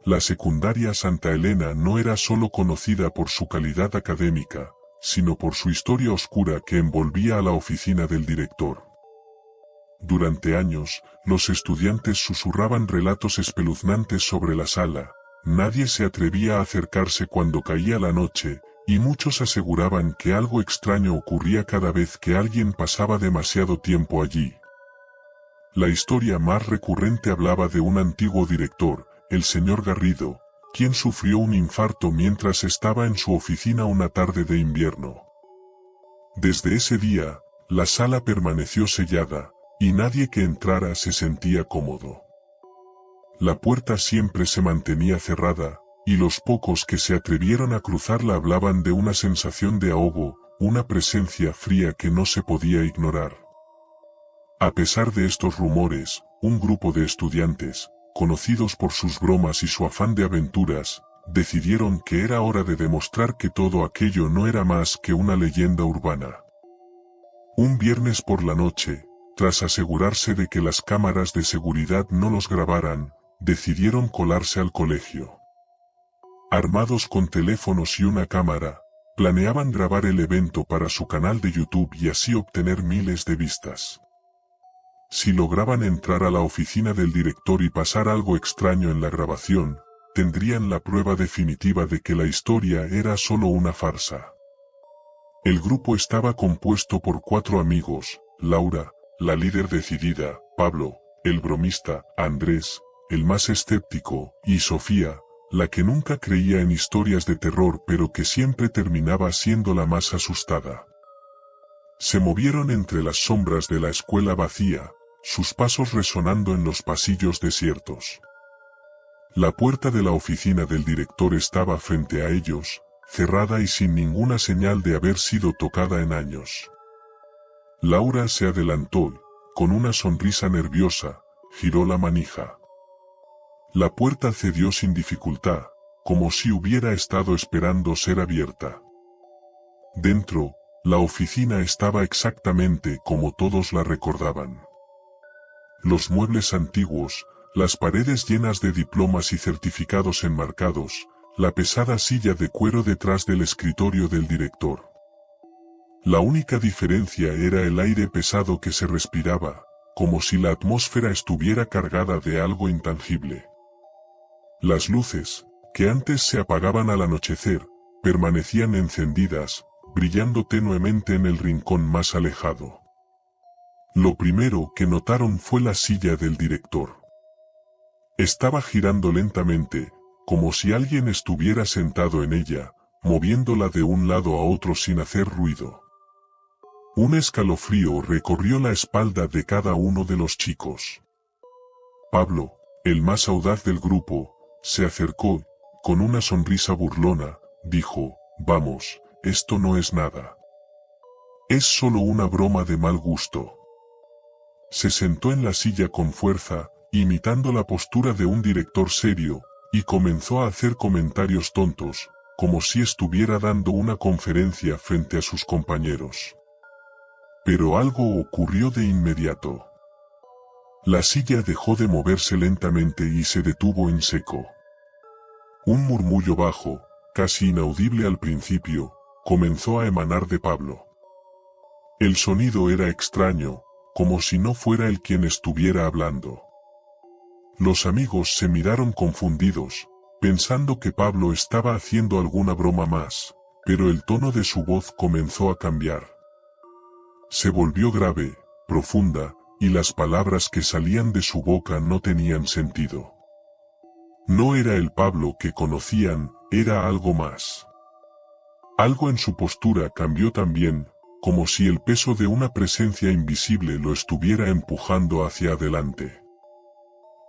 La secundaria Santa Elena no era solo conocida por su calidad académica, sino por su historia oscura que envolvía a la oficina del director. Durante años, los estudiantes susurraban relatos espeluznantes sobre la sala, nadie se atrevía a acercarse cuando caía la noche, y muchos aseguraban que algo extraño ocurría cada vez que alguien pasaba demasiado tiempo allí. La historia más recurrente hablaba de un antiguo director, el señor Garrido, quien sufrió un infarto mientras estaba en su oficina una tarde de invierno. Desde ese día, la sala permaneció sellada, y nadie que entrara se sentía cómodo. La puerta siempre se mantenía cerrada, y los pocos que se atrevieron a cruzarla hablaban de una sensación de ahogo, una presencia fría que no se podía ignorar. A pesar de estos rumores, un grupo de estudiantes, conocidos por sus bromas y su afán de aventuras, decidieron que era hora de demostrar que todo aquello no era más que una leyenda urbana. Un viernes por la noche, tras asegurarse de que las cámaras de seguridad no los grabaran, decidieron colarse al colegio. Armados con teléfonos y una cámara, planeaban grabar el evento para su canal de YouTube y así obtener miles de vistas. Si lograban entrar a la oficina del director y pasar algo extraño en la grabación, tendrían la prueba definitiva de que la historia era solo una farsa. El grupo estaba compuesto por 4 amigos: Laura, la líder decidida; Pablo, el bromista; Andrés, el más escéptico; y Sofía, la que nunca creía en historias de terror pero que siempre terminaba siendo la más asustada. Se movieron entre las sombras de la escuela vacía, sus pasos resonando en los pasillos desiertos. La puerta de la oficina del director estaba frente a ellos, cerrada y sin ninguna señal de haber sido tocada en años. Laura se adelantó, con una sonrisa nerviosa, giró la manija. La puerta cedió sin dificultad, como si hubiera estado esperando ser abierta. Dentro, la oficina estaba exactamente como todos la recordaban. Los muebles antiguos, las paredes llenas de diplomas y certificados enmarcados, la pesada silla de cuero detrás del escritorio del director. La única diferencia era el aire pesado que se respiraba, como si la atmósfera estuviera cargada de algo intangible. Las luces, que antes se apagaban al anochecer, permanecían encendidas, brillando tenuemente en el rincón más alejado. Lo primero que notaron fue la silla del director. Estaba girando lentamente, como si alguien estuviera sentado en ella, moviéndola de un lado a otro sin hacer ruido. Un escalofrío recorrió la espalda de cada uno de los chicos. Pablo, el más audaz del grupo, se acercó, con una sonrisa burlona, dijo: «Vamos, esto no es nada. Es solo una broma de mal gusto». Se sentó en la silla con fuerza, imitando la postura de un director serio, y comenzó a hacer comentarios tontos, como si estuviera dando una conferencia frente a sus compañeros. Pero algo ocurrió de inmediato. La silla dejó de moverse lentamente y se detuvo en seco. Un murmullo bajo, casi inaudible al principio, comenzó a emanar de Pablo. El sonido era extraño, como si no fuera él quien estuviera hablando. Los amigos se miraron confundidos, pensando que Pablo estaba haciendo alguna broma más, pero el tono de su voz comenzó a cambiar. Se volvió grave, profunda, y las palabras que salían de su boca no tenían sentido. No era el Pablo que conocían, era algo más. Algo en su postura cambió también, como si el peso de una presencia invisible lo estuviera empujando hacia adelante.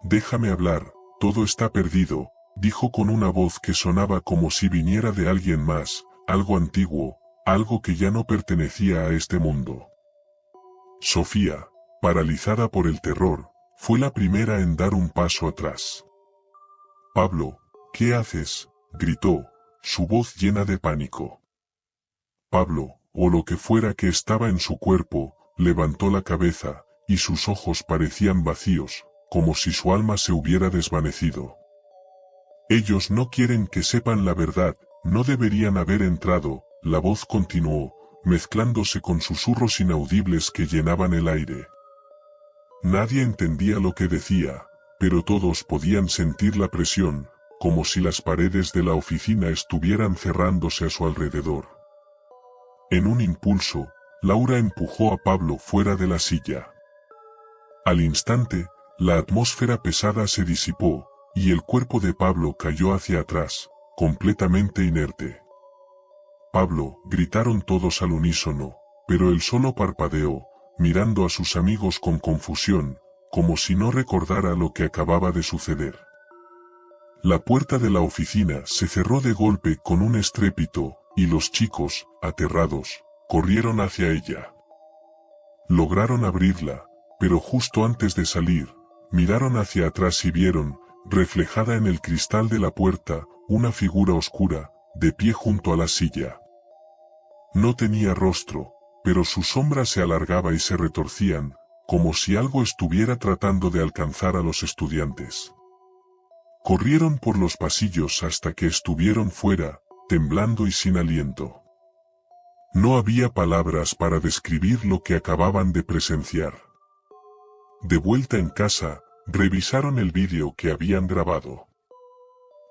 «Déjame hablar, todo está perdido», dijo con una voz que sonaba como si viniera de alguien más, algo antiguo, algo que ya no pertenecía a este mundo. Sofía, paralizada por el terror, fue la primera en dar un paso atrás. «Pablo, ¿qué haces?», gritó, su voz llena de pánico. Pablo, o lo que fuera que estaba en su cuerpo, levantó la cabeza, y sus ojos parecían vacíos, como si su alma se hubiera desvanecido. «Ellos no quieren que sepan la verdad, no deberían haber entrado», la voz continuó, mezclándose con susurros inaudibles que llenaban el aire. Nadie entendía lo que decía, pero todos podían sentir la presión, como si las paredes de la oficina estuvieran cerrándose a su alrededor. En un impulso, Laura empujó a Pablo fuera de la silla. Al instante, la atmósfera pesada se disipó, y el cuerpo de Pablo cayó hacia atrás, completamente inerte. «Pablo», gritaron todos al unísono, pero él solo parpadeó, mirando a sus amigos con confusión, como si no recordara lo que acababa de suceder. La puerta de la oficina se cerró de golpe con un estrépito, y los chicos, aterrados, corrieron hacia ella. Lograron abrirla, pero justo antes de salir, miraron hacia atrás y vieron, reflejada en el cristal de la puerta, una figura oscura, de pie junto a la silla. No tenía rostro, pero su sombra se alargaba y se retorcían, como si algo estuviera tratando de alcanzar a los estudiantes. Corrieron por los pasillos hasta que estuvieron fuera, temblando y sin aliento. No había palabras para describir lo que acababan de presenciar. De vuelta en casa, revisaron el vídeo que habían grabado.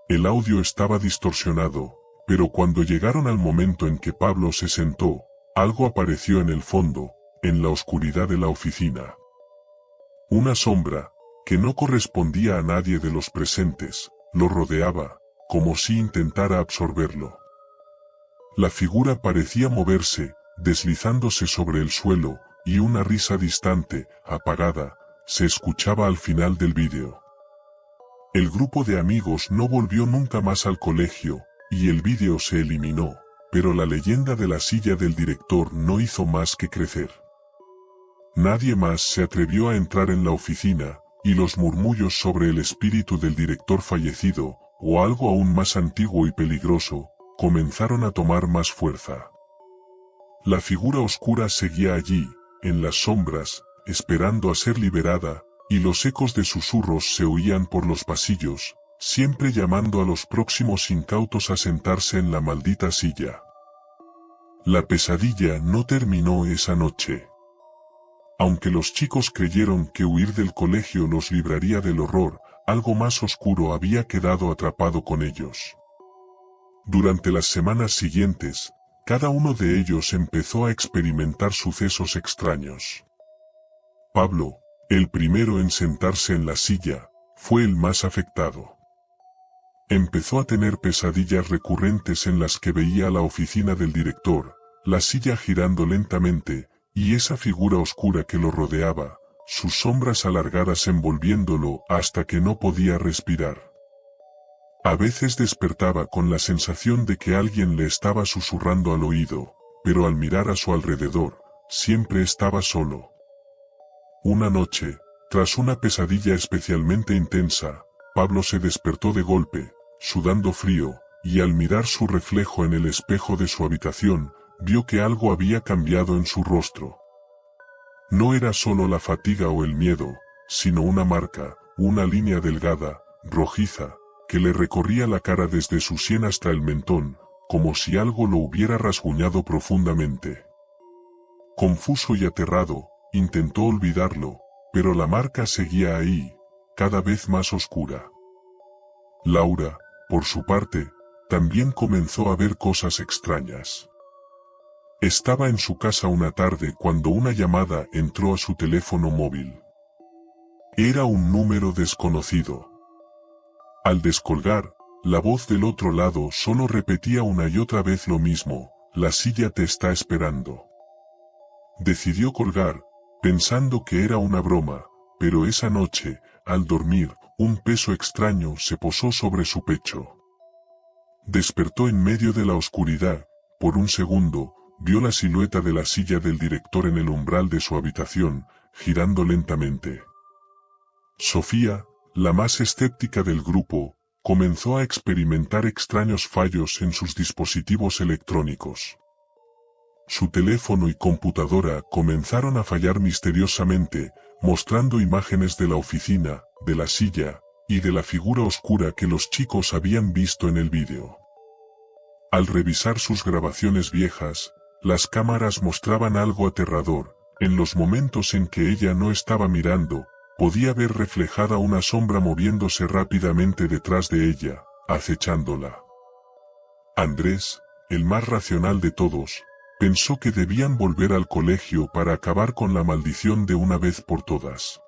El audio estaba distorsionado, pero cuando llegaron al momento en que Pablo se sentó, algo apareció en el fondo, en la oscuridad de la oficina. Una sombra, que no correspondía a nadie de los presentes, lo rodeaba, como si intentara absorberlo. La figura parecía moverse, deslizándose sobre el suelo, y una risa distante, apagada, se escuchaba al final del vídeo. El grupo de amigos no volvió nunca más al colegio, y el vídeo se eliminó, pero la leyenda de la silla del director no hizo más que crecer. Nadie más se atrevió a entrar en la oficina, y los murmullos sobre el espíritu del director fallecido, o algo aún más antiguo y peligroso, comenzaron a tomar más fuerza. La figura oscura seguía allí, en las sombras, esperando a ser liberada, y los ecos de susurros se oían por los pasillos, siempre llamando a los próximos incautos a sentarse en la maldita silla. La pesadilla no terminó esa noche. Aunque los chicos creyeron que huir del colegio los libraría del horror, algo más oscuro había quedado atrapado con ellos. Durante las semanas siguientes, cada uno de ellos empezó a experimentar sucesos extraños. Pablo, el primero en sentarse en la silla, fue el más afectado. Empezó a tener pesadillas recurrentes en las que veía la oficina del director, la silla girando lentamente, y esa figura oscura que lo rodeaba, sus sombras alargadas envolviéndolo hasta que no podía respirar. A veces despertaba con la sensación de que alguien le estaba susurrando al oído, pero al mirar a su alrededor, siempre estaba solo. Una noche, tras una pesadilla especialmente intensa, Pablo se despertó de golpe, sudando frío, y al mirar su reflejo en el espejo de su habitación, vio que algo había cambiado en su rostro. No era solo la fatiga o el miedo, sino una marca, una línea delgada, rojiza, que le recorría la cara desde su sien hasta el mentón, como si algo lo hubiera rasguñado profundamente. Confuso y aterrado, intentó olvidarlo, pero la marca seguía ahí, cada vez más oscura. Laura, por su parte, también comenzó a ver cosas extrañas. Estaba en su casa una tarde cuando una llamada entró a su teléfono móvil. Era un número desconocido. Al descolgar, la voz del otro lado solo repetía una y otra vez lo mismo: la silla te está esperando. Decidió colgar, pensando que era una broma, pero esa noche, al dormir, un peso extraño se posó sobre su pecho. Despertó en medio de la oscuridad. Por un segundo, vio la silueta de la silla del director en el umbral de su habitación, girando lentamente. Sofía, la más escéptica del grupo, comenzó a experimentar extraños fallos en sus dispositivos electrónicos. Su teléfono y computadora comenzaron a fallar misteriosamente, mostrando imágenes de la oficina, de la silla, y de la figura oscura que los chicos habían visto en el vídeo. Al revisar sus grabaciones viejas, las cámaras mostraban algo aterrador. En los momentos en que ella no estaba mirando, podía ver reflejada una sombra moviéndose rápidamente detrás de ella, acechándola. Andrés, el más racional de todos, pensó que debían volver al colegio para acabar con la maldición de una vez por todas.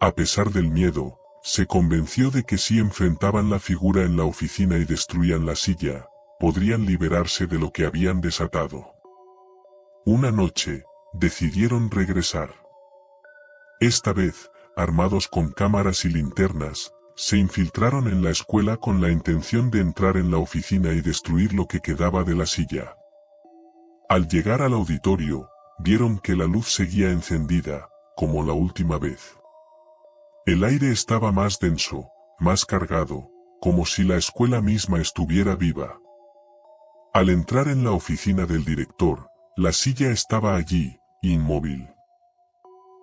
A pesar del miedo, se convenció de que si enfrentaban la figura en la oficina y destruían la silla, podrían liberarse de lo que habían desatado. Una noche, decidieron regresar. Esta vez, armados con cámaras y linternas, se infiltraron en la escuela con la intención de entrar en la oficina y destruir lo que quedaba de la silla. Al llegar al auditorio, vieron que la luz seguía encendida, como la última vez. El aire estaba más denso, más cargado, como si la escuela misma estuviera viva. Al entrar en la oficina del director, la silla estaba allí, inmóvil.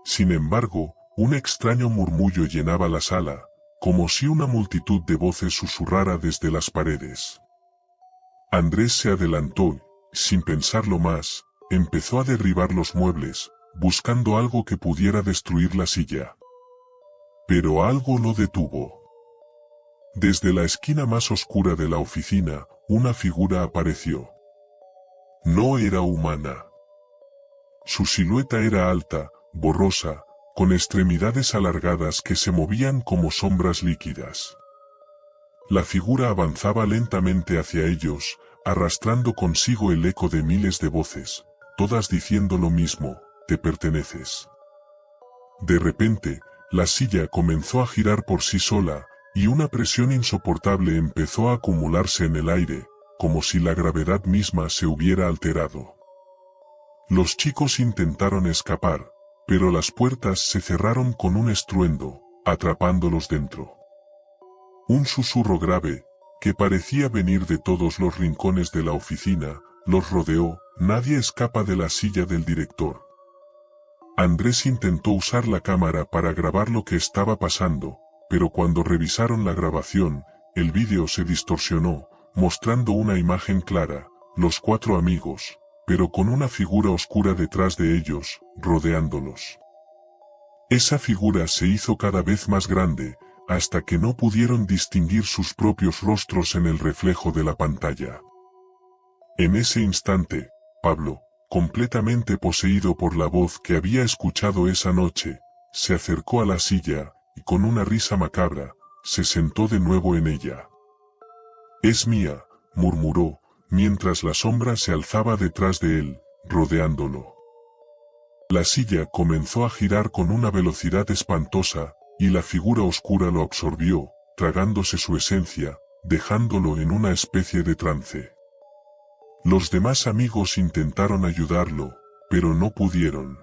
Sin embargo, un extraño murmullo llenaba la sala, como si una multitud de voces susurrara desde las paredes. Andrés se adelantó, sin pensarlo más, empezó a derribar los muebles, buscando algo que pudiera destruir la silla. Pero algo lo detuvo. Desde la esquina más oscura de la oficina, una figura apareció. No era humana. Su silueta era alta, borrosa, con extremidades alargadas que se movían como sombras líquidas. La figura avanzaba lentamente hacia ellos, arrastrando consigo el eco de miles de voces, todas diciendo lo mismo: te perteneces. De repente, la silla comenzó a girar por sí sola, y una presión insoportable empezó a acumularse en el aire, como si la gravedad misma se hubiera alterado. Los chicos intentaron escapar, pero las puertas se cerraron con un estruendo, atrapándolos dentro. Un susurro grave, que parecía venir de todos los rincones de la oficina, los rodeó: nadie escapa de la silla del director. Andrés intentó usar la cámara para grabar lo que estaba pasando, pero cuando revisaron la grabación, el vídeo se distorsionó, mostrando una imagen clara: los 4 amigos, pero con una figura oscura detrás de ellos, rodeándolos. Esa figura se hizo cada vez más grande, hasta que no pudieron distinguir sus propios rostros en el reflejo de la pantalla. En ese instante, Pablo, completamente poseído por la voz que había escuchado esa noche, se acercó a la silla, y con una risa macabra, se sentó de nuevo en ella. «Es mía», murmuró, mientras la sombra se alzaba detrás de él, rodeándolo. La silla comenzó a girar con una velocidad espantosa, y la figura oscura lo absorbió, tragándose su esencia, dejándolo en una especie de trance. Los demás amigos intentaron ayudarlo, pero no pudieron.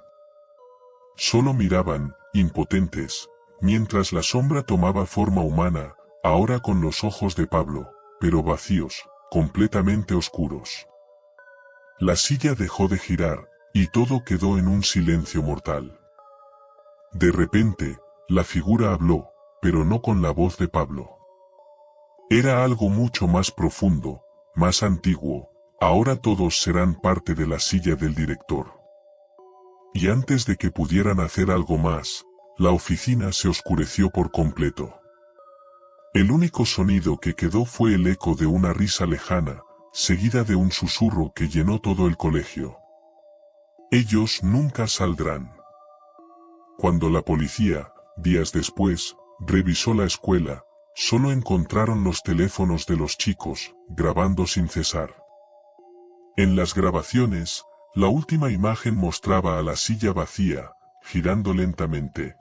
Solo miraban, impotentes, mientras la sombra tomaba forma humana, ahora con los ojos de Pablo, pero vacíos, completamente oscuros. La silla dejó de girar, y todo quedó en un silencio mortal. De repente, la figura habló, pero no con la voz de Pablo. Era algo mucho más profundo, más antiguo: ahora todos serán parte de la silla del director. Y antes de que pudieran hacer algo más, la oficina se oscureció por completo. El único sonido que quedó fue el eco de una risa lejana, seguida de un susurro que llenó todo el colegio. Ellos nunca saldrán. Cuando la policía, días después, revisó la escuela, solo encontraron los teléfonos de los chicos, grabando sin cesar. En las grabaciones, la última imagen mostraba a la silla vacía, girando lentamente,